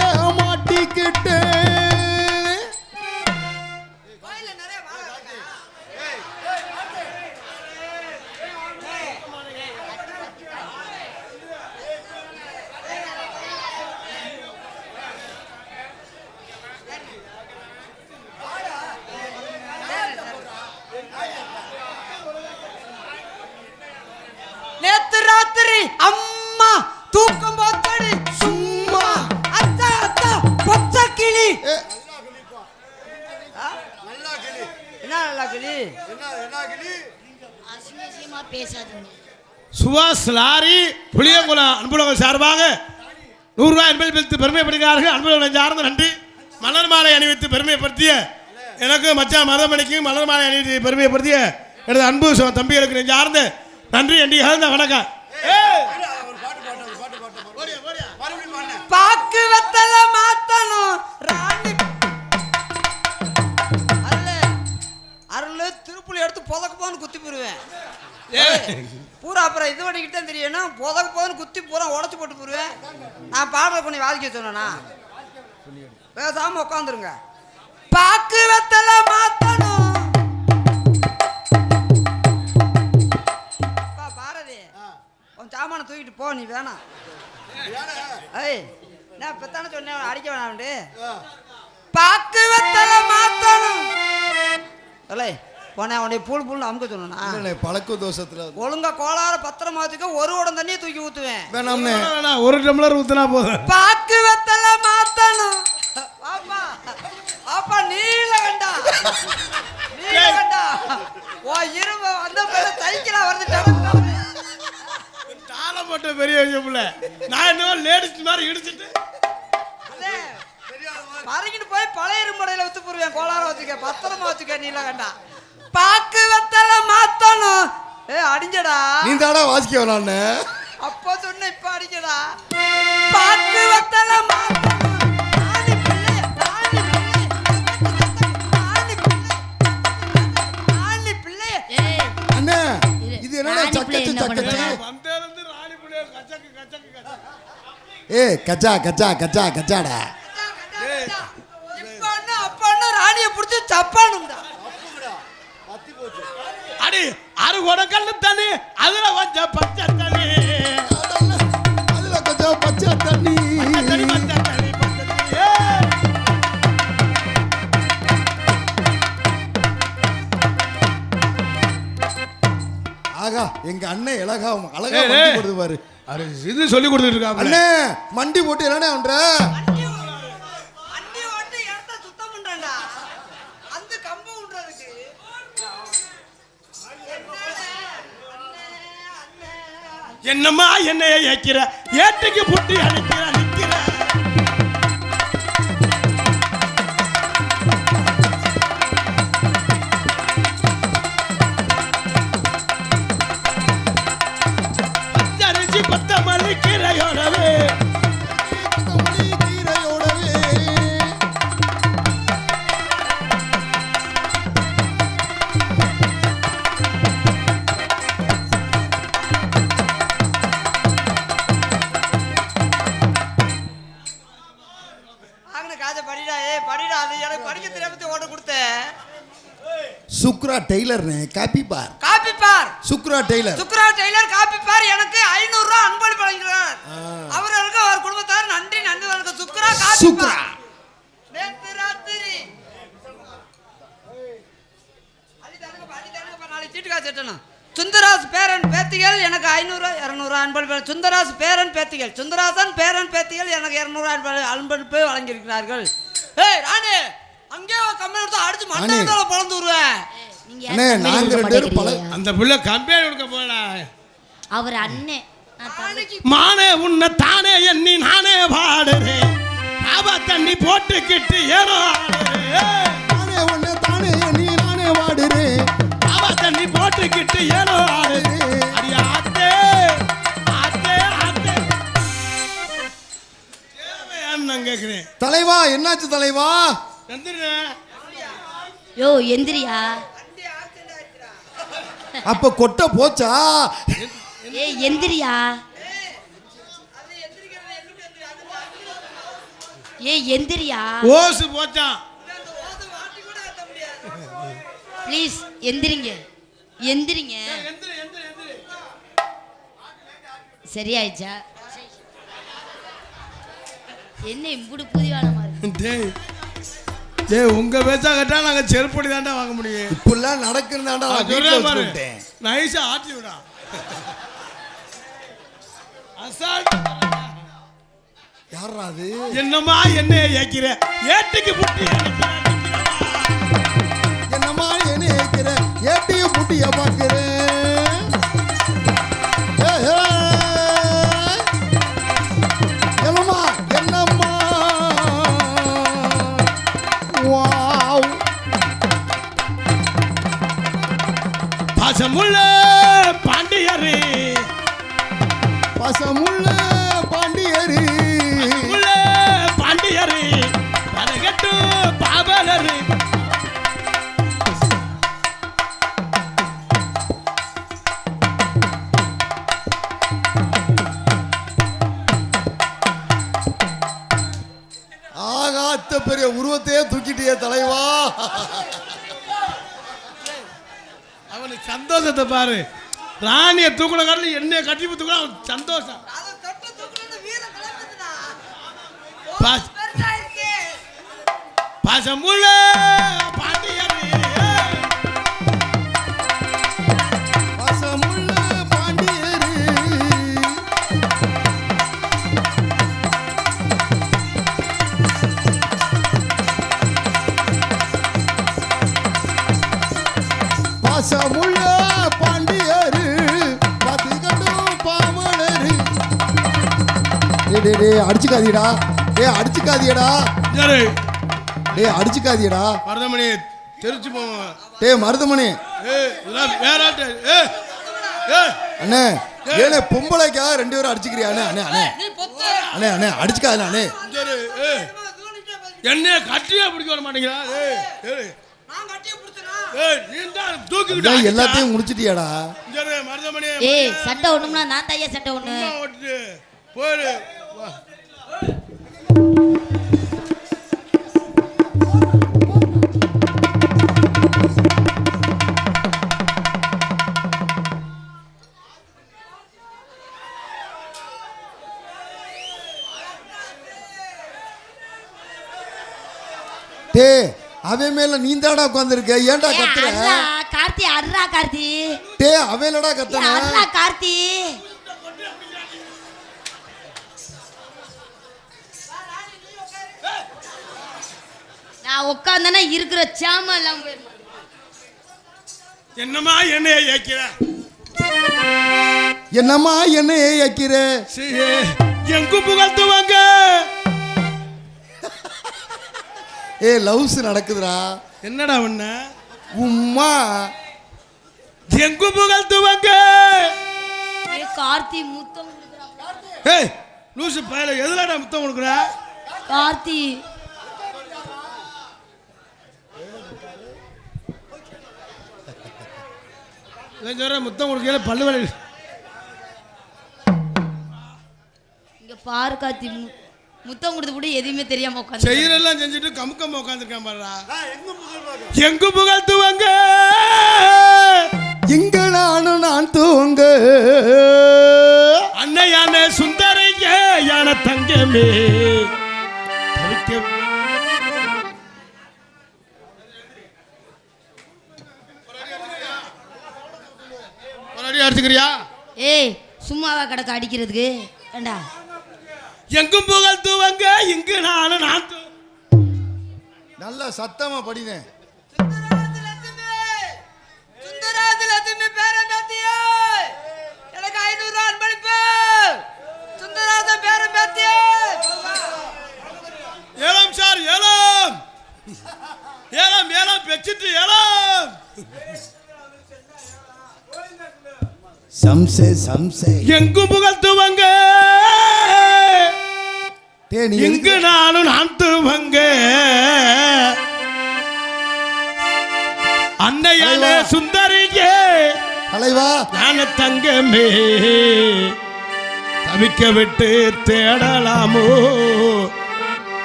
அசிங்கமா பேசாதீங்க. சுபாஷ் லாரி புளியங்குளம் அன்புலகம் சார்பாக 100 ரூபாய் என்பதில் பெற்று பெருமைப்படுகிறார்கள். அன்புலகம் சார்ந்த நன்றி. மலர் மாலை அணிவித்து பெருமைப்படுத்திய எனக்கு மச்சான் மருதமணிக்கு மலர் மாலை அணிவித்து பெருமைப்படுத்திய எனது அன்பு தம்பிகளுக்கு நெஞ்சார்ந்த நன்றி என்று கலந்த வணக்கம். பாக்கு வெத்தல மாத்தணும் ராணி அருள் திருப்புளி எடுத்து புதக்கு போன்னு குத்தி போடுவேன் பூரா. அப்புறம் இது பண்ணிக்கிட்டே தெரியும்னா புதக்கு போன்னு குத்தி பூரா உடச்சு போட்டு போடுவேன். நான் பாடல பண்ணி வாதிக்க சொன்னா பேசாம உட்காந்துருங்க. பாக்கு வெத்தல மாத்தணும் பாரதி உன் சாமான தூக்கிட்டு போ, நீ வேணாம். ஏய் நான் பெத்தான சொன்னேன் அடிக்க வேணாம்ண்டு. பாக்கு வெத்தல மாத்தணும் இல்லை போனேன் உன்னை பூல் அமுக்க சொன்னா பழக்க தோஷத்துல ஒழுங்கா கோளார பத்திரமா வச்சுக்க. ஒரு உடம் தண்ணியை தூக்கி ஊத்துவேன். வேணாம்னே, வேணாம், 1 டம்ளர் ஊத்துனா போதும். பாக்கு வெத்தல மாத்தணும். பாப்பா பாப்பா நீல வேண்டா நீல வேண்டா. ஓ இரும்பு அந்த பேர சைக்கிளா வருது. தாளம் போட்ட பெரிய விஷயம்ல நான் என்ன லேடிஸ் மாதிரி இடிச்சிட்டு மறைக்கிட்டு போய் பழைய இரும்படையில ஊத்து போடுவேன். கோளார வச்சுக்க பத்திரமா வச்சுக்க. நீல வேண்டா. பாக்கு வெத்தல மாத்தணும். அடிஞ்சடா நீ தாடா வாசிக்க வேணான்னு அப்போ சொன்ன இப்ப அடிக்கடா. பாக்கு வெத்தல மாத்தணும். ராணி பிள்ளை ராணி பிள்ளை. ஏய் அண்ணே இது என்னடா ராணி பிள்ளை சக்கச்சு என்ன சக்கச்சு? வந்தேருந்து ராணி புள்ளைய கச்சக்கு கச்சக்கு கச்சக்கு. ஏய் கச்சா கச்சா கச்சா கச்சாடா. இப்ப அப்பா ராணியை பிடிச்சி சப்பானும்டா. அடி அரு கொடக்கல்லு தண்ணி அதுல கொஞ்சம் பச்சை தண்ணி அதுல கொஞ்சம் பச்சை தண்ணி. தண்ணி பச்சை தண்ணி பச்சை தண்ணி. ஏய். ஆகா எங்க அண்ணன் அழகா அழகா ஏய், மண்டி ஏய். போடுது பாரு. அரு இது சொல்லி கொடுத்துட்டு இருக்காங்க. அண்ணே மண்டி போட்டு என்னடா பண்ற? அண்ணி ஓட்டு இடத்த சுத்தம் பண்றேன்டா. அந்த கம்பு விடுறதுக்கு என்னம்மா என்னைய ஏக்கிற ஏட்டுக்கு புட்டி அடிக்கிற நிக்கிற. பச்சரிசி கொத்தமல்லி கீரையோடவே கீரையோடவே காஜ படிடா. படிடா. அது எனக்கு படிக்க தெரியாம ஓட்ட கொடுத்த. சுக்ரா டெய்லர்னே காப்பி பார். காப்பி பார். சுக்ரா டெய்லர். சுக்ரா டெய்லர் காப்பி பார் எனக்கு 500 ரூபாய் அன்பளிப்பு வழங்குகிறார். அவர்களுக்கு அவர் குடும்பத்தார் நன்றி நன்றி வணக்கம். சுக்ரா காப்பி சுக்ரா. பார். நேத்து ராத்திரி நாளைக்கு சீட்டு காசு எட்டணும். சுந்தராஸ் பேரன் பேத்திகள் எனக்கு 500 200 அன்பளிப்பு. சுந்தராஸ் பேரன் பேத்திகள் சுந்தராசன் பேரன் பேத்திகள் எனக்கு 200 அன்பளிப்பு வழங்கியிருக்கிறார்கள். ஏய் ராணி அங்கே கம்பெனி கொடுத்து அடிச்சு மண்டல பழந்து விடுவேன். நீங்க அண்ணே நாங்க 2 பேரும் பல அந்த புள்ள கம்பெனி கொடுக்க போடா. அவர் அண்ணே மானே உன்னை தானே எண்ணி நானே பாடுறேன். ஆபா தண்ணி போட்டுக்கிட்டு ஏனோ ஆடுறேன். நானே ஒண்ணு தானே நீ நானே வாடுறேன். ஆபா தண்ணி போட்டுக்கிட்டு ஏனோ ஆடுறேன். அடி ஆத்தே ஆத்தே ஆத்தே தேவையான்னு நான் கேட்கிறேன். தலைவா என்னாச்சு தலைவா? எந்திரேன். யோ எந்திரியா. அப்ப கொட்டை போச்சா? ஏய் எந்திரியா. ஏய் எந்திரியா. ஓசு போச்சான். ப்ளீஸ் எந்திரிங்க எந்திரிங்க. சரியாயிடுச்சா? என்ன இம்புடு புதிவானமா இருக்கு. டேய் டேய் உங்க பேச்சா கேட்டா நாங்க செருப்படி தாண்டா வாங்க முடியும். இப்பெல்லாம் நடக்கிறதாண்டா நான் வீட்டுல வச்சுட்டேன். நைஸா ஆட்டி விடா. அசால்ட். யாரா அது? என்னம்மா என்ன ஏக்கிற ஏட்டுக்கு புட்டி அடிக்கிற. என்னம்மா என்ன ஏக்கிற ஏட்டிய புட்டிய பார்க்கிறேன். என்னம்மா என்னம்மா வாவ் பாசமுள்ள பாண்டியரு பசமுள்ள பாண்டியரு உள்ள பாண்டியரு தனகட்டு பாபலரு ஆகாத்த பெரிய உருவத்தையே தூக்கிட்டியே தலைவா. அவனுக்கு சந்தோஷத்தை பாரு. ராணியை தூக்குன காட்டில் என்னைய கட்டி தூக்குனா அவன் சந்தோஷம். பாசமுள்ள பாண்டியரு பசமுள்ள பாண்டியரு பசமுள்ள பாண்டியரு பத்திகட்டும் பாமலரு. டேய் அடிச்சுக்காதீடா. அடிச்சுக்காதியடா. யாரு அடிச்சுக்காதியடா. மருதமணி தெரிச்சு போவோம். மருதமணி வேற அண்ணே ஏனே பொம்பளைக்காக 2 பேரும் அடிச்சுக்கிறியா? அண்ணே அண்ணே அண்ணே அண்ணே அண்ணே அடிச்சுக்காது அண்ணே. என்னைய கட்டியே பிடிக்க வர மாட்டேங்கிறா. எல்லாத்தையும் முடிச்சிட்டியாடா. மருதமணி ஏய் சட்டை ஒண்ணும்னா நான் தையா சட்டை ஒண்ணு போயிரு. அவன் மேல நீந்தாடா உட்கார்ந்திருக்க. ஏன்டா கத்துற? கார்த்தி அர்ரா கார்த்தி. அவன்லடா கத்தனா? அர்ரா கார்த்தி. நான் உட்கார்ந்தேன்னா இருக்கிற சாமம் எல்லாம் போயிடும். என்னம்மா என்னைய ஏக்கிற? என்னம்மா என்னைய ஏக்கிற? எங்கு புகழ்த்துவாங்க. லவ்ஸ் நடக்குதுடா. என்னடா ஒண்ண உம்மா எங்கு புகழ்த்துவாங்க. கார்த்தி முத்தம் கொடுக்குறான். ஏய் லூசு பையல எதுலடா முத்தம் கொடுக்குற? கார்த்தி முத்தம் கொடுக்கல பல்லு வலி. இங்க பாரு கார்த்தி முத்தம் கொடுத்து கூட எதுவுமே தெரியாம உட்காந்து செய்யறெல்லாம் செஞ்சுட்டு கமுக்கமா உட்காந்துருக்கான் பாருடா. எங்கு புகழ்த்துவாங்க. இங்க நானும் நான் தூங்க அன்னையான சுந்தரைய யான தங்கமே அடிச்சுக்கிறியா? ஏய் சும்மாவா கிடக்க அடிக்கிறதுக்கு ஏண்டா? எங்கும் புகழ்த்துவாங்க இங்கு நானும் நான் நல்ல சத்தமா படினேன். எனக்கு 500 ரூபாய் அன்பளிப்பு. சுந்தராஜன் பேரன் பேத்தியே. ஏலம் சார் ஏலம் ஏலம் ஏலம் பெச்சிட்டு ஏலம். சம்சே சம்சே எங்கும் புகழ்த்துவாங்க இங்கு நானும் நான் துவங்க. அன்னையான சுந்தரியே தலைவா ஞான தங்கமே தவிக்க விட்டு தேடலாமோ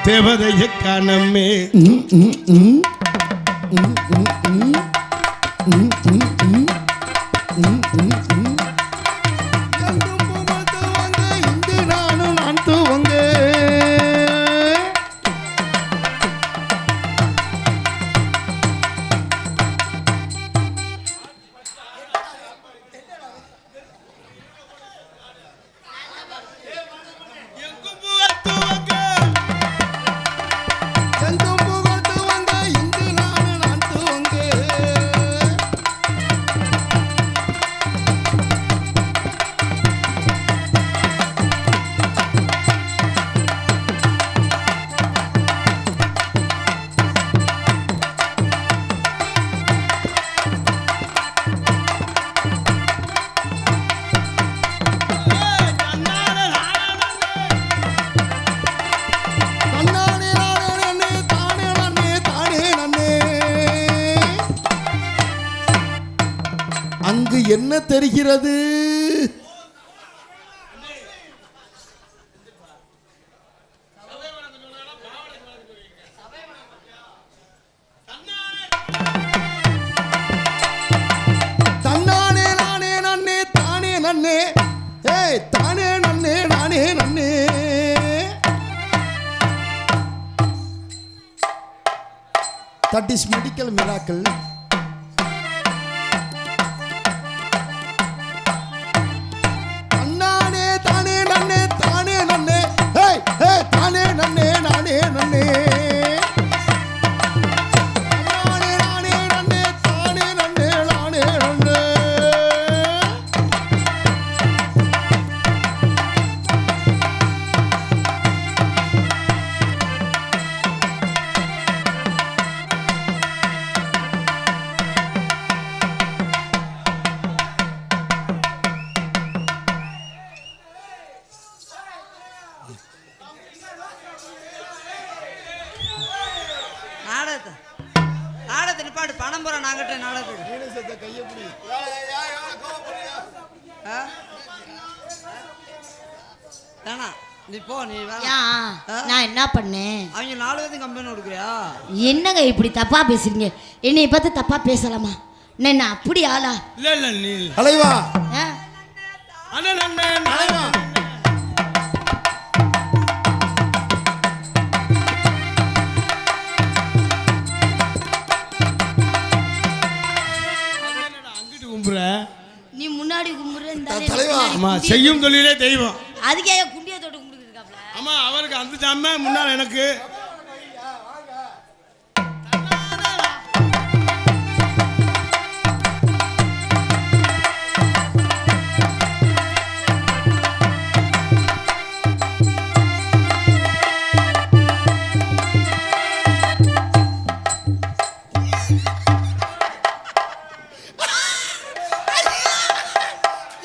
தேவதைய காணமே. என்ன தெரிகிறது? தன்னானே நானே நன்னே தானே நன்னே ஏய் தானே நன்னே நானே நன்னே. That is medical miracle. அண்ணானே தானே நன்னே தானே நன்னே ஏய் ஏய் தானே நன்னே நானே நன்னே. அண்ணானே நானே நன்னே தானே நன்னே நானே நன்னே. நாடகத்தை நிப்பாட்டு, பணம் போற நாங்கட்ட நாடகத்துக்கு. தானா நீ போ, நீ நான் என்ன பண்ணேன்? அவங்க 4 பேருக்கு கம்பெனி கொடுக்குறியா? என்னங்க இப்படி தப்பா பேசுறீங்க? என்னை பார்த்து தப்பா பேசலாமா? நான் அப்படி ஆளா? இல்ல இல்ல நீ தலைவா ஆ? அண்ணன் அண்ணன் தலைவா அங்கிட்டு கும்புற. நீ முன்னாடி கும்பிடுற இந்த தலைவா. ஆமா, செய்யும் தொழிலே தெய்வம். அதுக்கே குண்டிய தொட்டு கும்பிட்டுருக்காப்ல. ஆமா, அவருக்கு அந்த சாம முன்னால எனக்கு.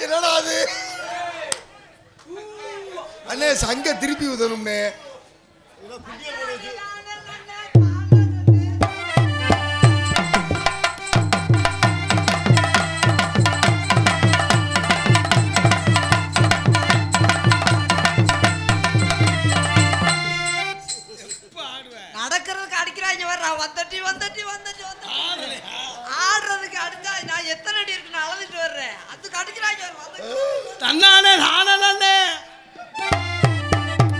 என்னடா அது? அண்ணே சங்க திருப்பி உதணும்னே. நடக்கிறதுக்கு அடிக்கிறாங்க வர்றா, வந்துட்டு வந்துட்டு வந்துட்டு வந்து ஆடுறதுக்கு அடிச்சா நான் எத்தனை அடி இருக்குன்னு அளந்துட்டு வர்றேன். அதுக்கு அடிக்கிறாங்க தன்னானே நானே நன்னே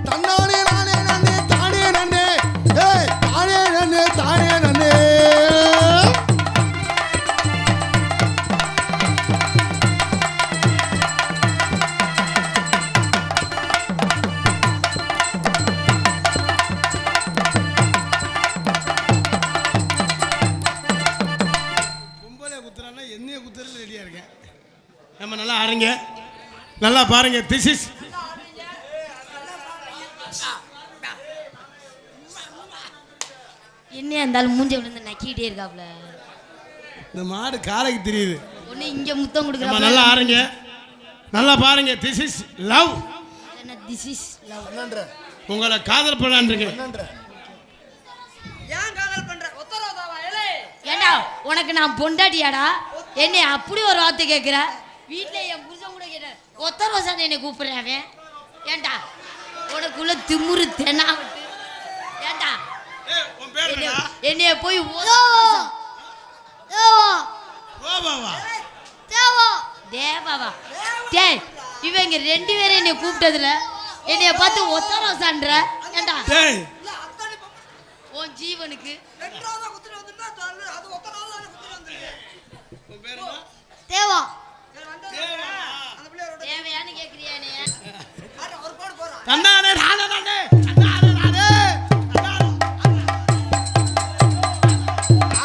தன்னானே நானே நன்னே தானே நன்னே ஏய் தானே நன்னே தானே நன்னே. பொம்பளை குத்துறான்னா என்னைய குத்துறதுல ரெடியா இருக்கேன். நம்ம நல்லா ஆடுங்க, நல்லா பாருங்க. திஸ் இஸ் என்னையா இருந்தாலும் மூஞ்ச விழுந்து நக்கிட்டே இருக்காப்ல. இந்த மாடு காலைக்கு தெரியுது. ஒண்ணு இங்க முத்தம் நம்ம கொடுக்குறாப்ல. நல்லா ஆடுங்க, நல்லா பாருங்க. This is love. என்ன திஸ் இஸ் லவ்? என்னன்ற உங்களை காதல் பண்ணான்றீங்க. என்னன்ற ஏன் காதல் பண்ற? ஒத்தரவாதாவா ஏலே? ஏண்டா உனக்கு நான் பொண்டாட்டியாடா? என்னை அப்படி ஒரு வார்த்தை கேட்குற? வீட்டில் என் புருஷன் கூட கேட்ட ஒத்த ரோசான்னு என்னை கூப்பிடுறேன் அவன். ஏண்டா உனக்குள்ள திமுரு தெனாவட்டு. ஏண்டா ஏய், உன் பேர் என்னடா? என்னைய போய் ரோபாவா? தேவாவா? டேய் இவங்க 2 பேரும் என்னை கூப்பிட்டதுல என்னைய பார்த்து ஒத்த ரோசான்ற. ஏண்டா டேய், உன் ஜீவனுக்கு ரெண்டாவதா குத்துட்டு வந்துட்டா அது ஒத்தரவாதா குத்துட்டு வந்துருக்கு. உன் பேர் என்ன? தேவா சரி வந்தா தேவா. அந்த பிள்ளையோட தேவையான்னு கேட்குறியா என்னைய? ஒரு பாடு போறா. தன்னானே நானே நன்னே தன்னானே நானே தன்னானே.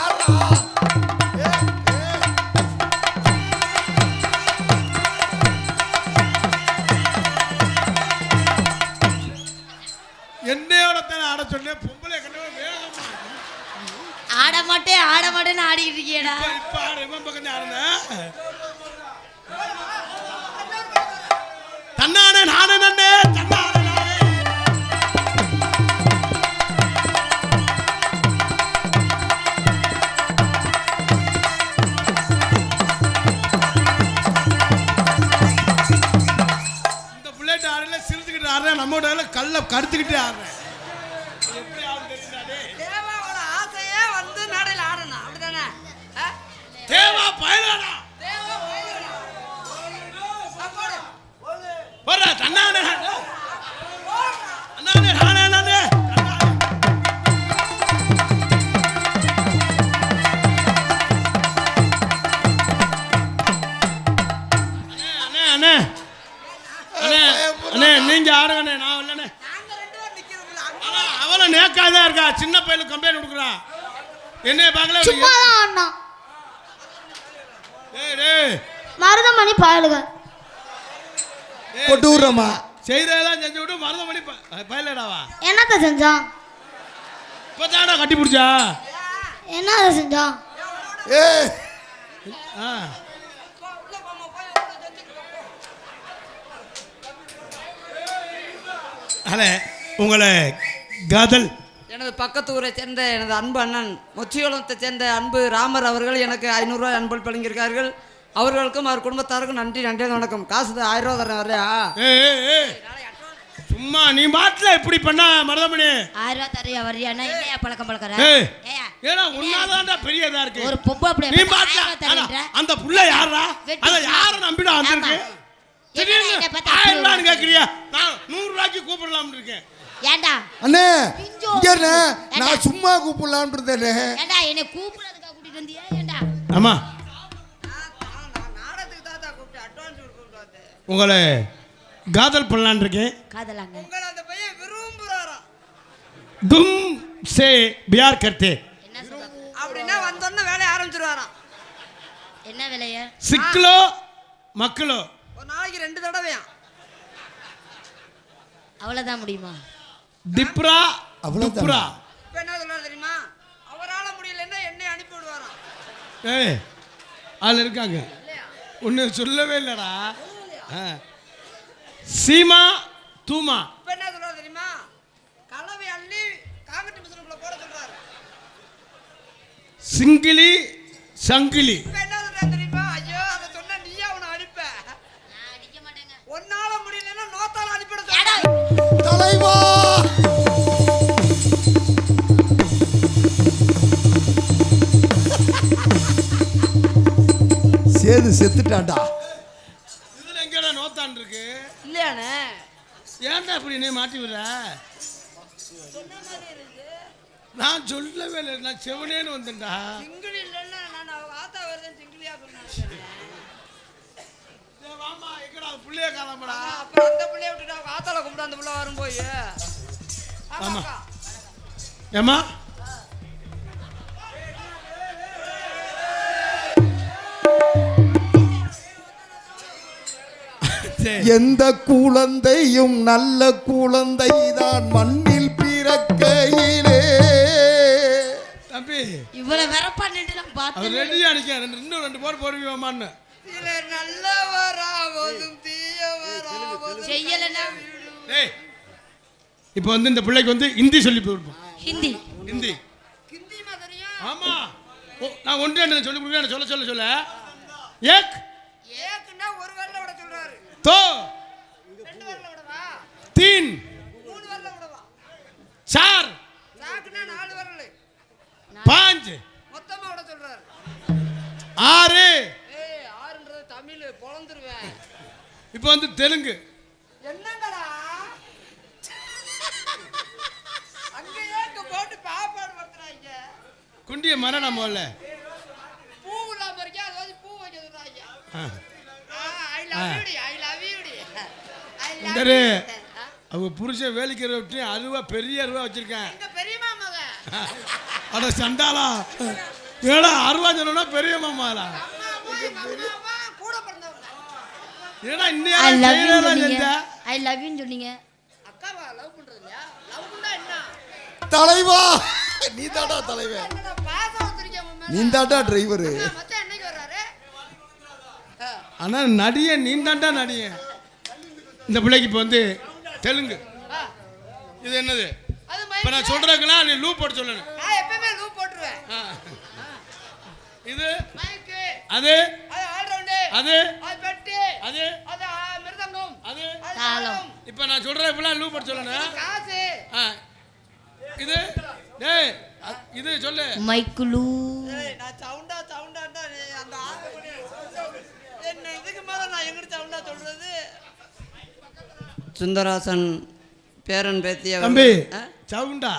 ஆறா என்னையோட தானே ஆட சொன்னேன். பொம்பளை கண்டவே வேகமா ஆட மாட்டேன்னு ஆடிக்கிட்டு இருக்கியடா. இப்ப ஆடு. இவன் பக்கம் தான் ஆடுனேன். தன்னானே நானே நன்னே தன்னானே நானே. என்னைய பார்க்கல சும்மா தான் ஆடினான். டேய் டேய் மருதமணி பயலுக. கொட்டு விடுறமா செய்ததெல்லாம் செஞ்சு விட்டு மருதமணி பயலடாவா என்னத்த செஞ்சான்? இப்பதாடா கட்டி பிடிச்சா என்னத்த செஞ்சான்? ஏ ஆ அலே உங்களை காதல் எனது பக்கத்து ஊரை சேர்ந்த எனது அன்பு அண்ணன் மொச்சியோளத்தை சேர்ந்த அன்பு ராமர் அவர்கள் எனக்கு 500 ரூபாய் அன்பளிப்பு வழங்கியிருக்கார்கள். அவர்களுக்கும் அவர் குடும்பத்தாருக்கும் நன்றி வணக்கம். காசு 1000 ரூபா தரேன் வரையா? சும்மா நீ மாட்டல இப்படி பண்ணா மருதமணி 1000 ரூபா தரையா வரியானா என்னையா பழக்கம் பழக்கற? ஏடா உன்னாலதான்டா பெரிய இதா இருக்கு. ஒரு பொம்பளை புள்ள நீ மாட்டல அந்த புள்ள யாரா? அத யார நம்பிடா வந்திருக்கு? திடீர்னு 1000 ரூபாய் கேக்குறியா? நான் 100 ரூபாய்க்கு கூப்பிடலாம்னு இருக்கேன். ஏண்டா அண்ணே இங்க இருண்ணே, நான் சும்மா கூப்பிடலாம்னு இருந்தேனே. ஏண்டா என்னை கூப்பிடுறதுக்கா கூட்டிட்டு வந்தியா? ஏண்டா ஆமா நாடகத்துக்கு தாத்தா கூப்பிட்டு அட்வான்ஸ் கொடுத்து உங்களை காதல் பண்ணலான்னு இருக்கேன். காதலாங்க உங்களை அந்த பையன் விரும்புறாராம். தும் சே பியார் கர்த்தே என்ன சொல்றாங்க? அப்படின்னா வந்தோடனே வேலையை ஆரம்பிச்சிருவாராம். என்ன விலைய? சிக்லோ மக்களோ ஒரு நாளைக்கு 2 தடவையா? அவ்வளவுதான் முடியுமா? திப்ரா அவ்வளவுதான். துப்ரா இப்ப என்ன சொல்றாரு தெரியுமா? அவரால முடியலன்னா என்னை அனுப்பி விடுவாராம். ஏய் அதுல இருக்காங்க ஒண்ணு சொல்லவே இல்லடா. சீமா தூமா இப்ப என்ன சொல்றாரு தெரியுமா? கலவை அள்ளி காங்கிரட் மிஷினுக்குள்ள போட சொல்றாரு. சிங்கிலி சங்கிலி இப்ப என்ன சொல்றாரு தெரியுமா? ஐயோ அத சொன்னா நீயா அவனை அனுப்ப. நான் அடிக்க மாட்டேங்க. ஒன்னால முடியலன்னா நோத்தால அனுப்பிட ஏடா சொல்றாரு. தலைவா சேது செத்துட்டான்டா. இதுல எங்கடா நோத்தான் இருக்கு? இல்லையானே? ஏன்டா இப்படி நீ மாட்டி விடுற? நான் சொல்லவே இல்லை, நான் செவனேன்னு வந்தேன்டா. சிங்கிள் இல்லைன்னா நான் அவங்க ஆத்தா வருதுன்னு சிங்கிளியா சொன்னேன். வாமா எங்கடா புள்ளைய காலம்படா. அப்புறம் அந்த பிள்ளைய விட்டுட்டு அவங்க ஆத்தால கும்பிட்டு அந்த பிள்ளை வரும் போய். ஆமா ஏமா எந்த குழந்தையும் நல்ல குழந்தைதான் மண்ணில் பிறக்கையிலே. தம்பி இவ்வளவு வெறப்பா நின்று நான் அவர் பார்த்தேன். ரெடியா நிக்க இன்னும் 2 போர் போடுவீமான்னு. சிலர் நல்லவராவதும் தீயவராவதும் செய்யலனா டேய் இப்போ வந்து இந்த பிள்ளைக்கு வந்து ஹிந்தி சொல்லி கொடுப்போம். ஹிந்தி ஹிந்தி ஹிந்தி மாதிரியா? ஆமா நான் ஒன்று ரெண்டு சொல்லி கொடுக்குறேன். சொல்ல ஏக் ஏக்குன்னா ஒரு வரல விட சொல்றாரு. தோ 2 வரல விடவா? தீன் 3 வரல விடவா? சார் சாக்குன்னா 4 வரல. பாஞ்ச் மொத்தமா விட சொல்றாரு. 6. ஏய் 6ன்றது தமிழ் பொளந்துருவேன். இப்போ வந்து தெலுங்கு என்னங்கடா? அங்க ஏக்க போட்டு பாப்பாடு வர்றாங்க. குண்டிய மரணம் போல. பூ இல்லாம இருக்கே அது வந்து பூ வைக்க சொல்றாங்க. ஐ லவ் யூ டி. இந்தரு அவங்க புருஷன் வேலைக்கு விட்டு அருவா பெரிய அருவா வச்சிருக்கேன். எங்க பெரியம்மா மக. அட சண்டாலா ஏடா அருவா சொன்னா பெரிய மாமாலா கூட பிறந்தவங்க. ஏடா ஐ இன்னும் லவ் யூ செய்யறதா சொன்னீங்க. செஞ்சா ஐ லவ் யூ சொன்னீங்க. அக்காவா லவ் பண்றது இல்லையா? லவ்னா என்ன? தலைவா நீ தாடா தலைவன், என்னடா பாசம் வச்சிருக்கேன் உன் மேல. நீ தாடா டிரைவரு. மச்சான் என்னைக்கு வர்றாரு? ஆனா நடிய நீந்தாண்டா நடிய. இந்த பிள்ளைக்கு இப்போ வந்து தெலுங்கு இது என்னது? அது இப்போ நான் சொல்றேன்னா நீ லூப் போட்டு சொல்லணும். நான் எப்பவுமே லூப் போட்டுருவேன். இது மைக்கு அது அது ஆல் ரவுண்ட் அது அது பெட்டி அது அது மிருதங்கம் அது அது தாளம். இப்போ நான் சொல்றேன் இப்பெல்லாம் லூப் போட்டு சொல்லணும். காசு இது டேய் இது சொல்லு. மைக்குலு ஏய் நான் சவுண்டாண்டா அந்த என்ன இதுக்கு மேல நான் எங்க சவுண்டா சொல்றது? சுந்தராசன் பேரன் பேத்திய தம்பி சவுண்டா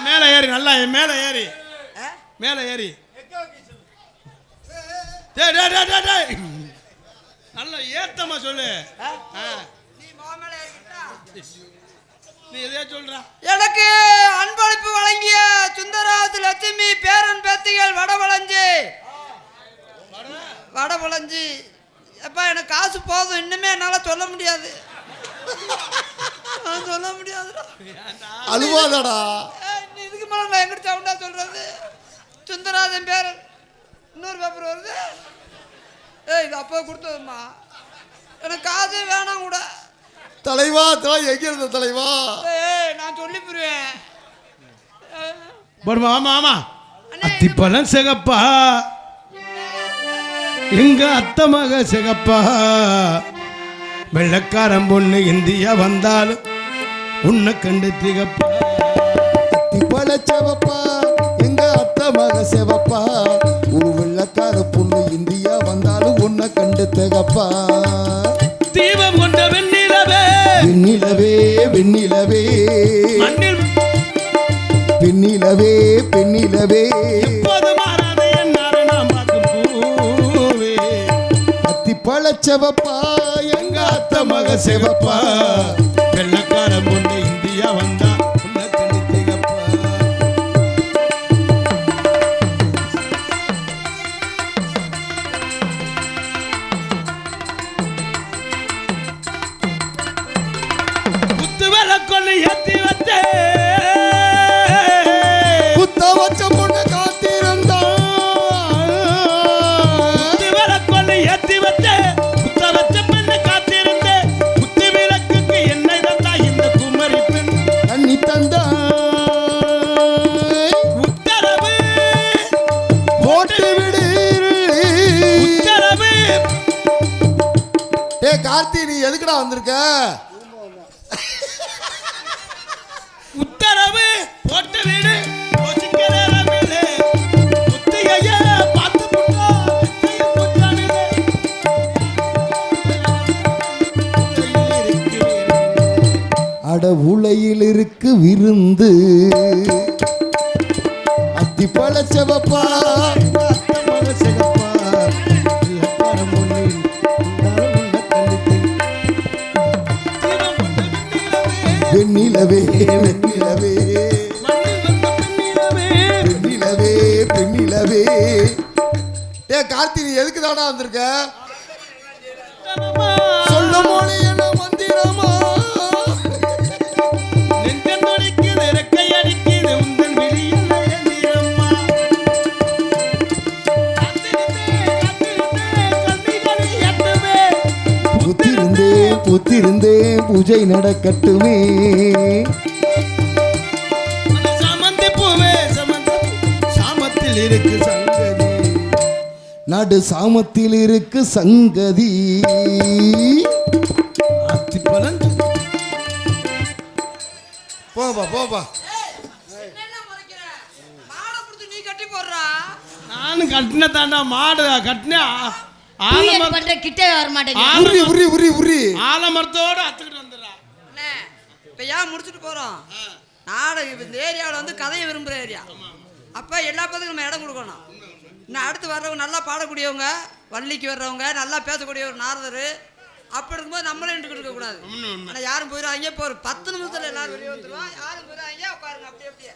மேல ஏறி நல்லா மேல ஏறி டேய் டேய் டேய் டேய் நல்லா ஏத்தமா சொல்லு. நீ மாமேல ஏறிட்டா நீ எதையா சொல்ற? எனக்கு அன்பளிப்பு வழங்கிய சுந்தராஜ் லட்சுமி பேரன் பேத்திகள் வடபழஞ்சி அப்பா எனக்கு காசு போதும், இன்னுமே என்னால் சொல்ல முடியாது. சொல்ல முடியாதுடா. அழுவாதடா. இதுக்கு மேலே நான் எங்கிட்ட சவுண்டா சொல்றது? சுந்தராஜன் பேரன் இன்னொரு பேப்பர் வருது. இது அப்போ கொடுத்ததும்மா, எனக்கு காசே வேணாம் கூட. தலைவா எங்க இருந்த தலைவா? நான் சொல்லி போடுவேன். ஆமா ஆமா, அத்திப்பழம் சிகப்பா, எங்க அத்தை மக சிகப்பா, வெள்ளக்காரன் பொண்ணு இந்தியா வந்தாலும் உன்னை கண்டு திகப்பா. அத்திப்பழ சிவப்பா, எங்க அத்தை மக சிவப்பா, ஒரு வெள்ளக்கார பொண்ணு இந்தியா வந்தாலும் உன்னை கண்டு திகப்பா. தீபம் கொண்ட வெண்ணிலவே வெண்ணிலவே வெண்ணிலவே மண்ணில் பெண்ணிலவே பெண்ணிலவே எப்போது மாறாது என்னால நான் பார்க்கும் பூவே. அத்திப்பழ சிவப்பா, எங்க அத்தை மக சிவப்பா, வெள்ளக்கார பொண்ணு இந்தியா வந்தா உன்னை கண்டு திகப்பா. குத்து விளக்கொன்னு ஏத்தி வச்சே, குத்த வச்ச பொண்ணு காத்திருந்தா, குத்து விளக்கொன்னு ஏத்தி வச்சே, குத்த வச்ச பெண்ணு காத்திருந்தே, குத்து விளக்குக்கு என்னை தந்தா இந்த குமரி பெண். தண்ணி தந்தா உத்தரவு போட்டு விடு. உத்தரவு கார்த்தி, நீ எதுக்குடா வந்திருக்க? உத்தரவு போட்டு விடு, யோசிக்கிற நேரமில்லை. முத்திகைய பார்த்து புட்டா, வெற்றியை புத்தானிலே. அட உலையில் இருக்கு விருந்து, அத்திப்பழ சிவப்பா, அத்தை மக சிவப்பா, வெள்ளக்கார பொண்ணு இருந்தாலும் உன்னை கண்டு வெண்ணிலவே வெண்ணிலவே பெண்ணிலவே பெண்ணிலவே. கார்த்தி, நீ எதுக்கு தானா வந்திருக்க? சொல்ல மொழி என்ன மந்திரமா? நெஞ்சம் துடிக்குது, ரெக்கை அடிக்குது, உந்தன் விழியில் அயர்ந்திரம்மா. காத்திருந்தேன், கண்ணிகளை எட்டுமே. புத்திருந்தேன் பூஜை நடக்கட்டுமே. சாமந்தி பூவே, சாமந்தி சாமத்தில் இருக்கு சங்கதி, நடு சாமத்தில் இருக்கு சங்கதி. அத்திப்பழம் போப்பா. நீ கட்டி போடுறா. நானும் கட்டின தாண்டா மாடு கட்டின டூயட் பண்ற கிட்டே வர மாட்டேங்க. ஆலமரத்தோட அத்துக்கிட்டு வந்துடுறா. இப்போ ஏன் முடிச்சுட்டு போகிறோம்? நாடகம் இந்த ஏரியாவில் வந்து கதையை விரும்புகிற ஏரியா. அப்போ எல்லா பேருக்கும் நம்ம இடம் கொடுக்கணும். இன்னும் அடுத்து வர்றவங்க நல்லா பாடக்கூடியவங்க, வள்ளிக்கு வர்றவங்க, நல்லா பேசக்கூடிய ஒரு நாரதர், அப்படி இருக்கும்போது நம்மளே நின்று கொடுக்கக்கூடாது. ஆனால் யாரும் போயிடுவாங்க. இப்போ ஒரு 10 நிமிஷத்தில் எல்லாரும் வெளியே வந்துடுவோம். யாரும் போயிடுவாங்க, உட்காருங்க அப்படியே.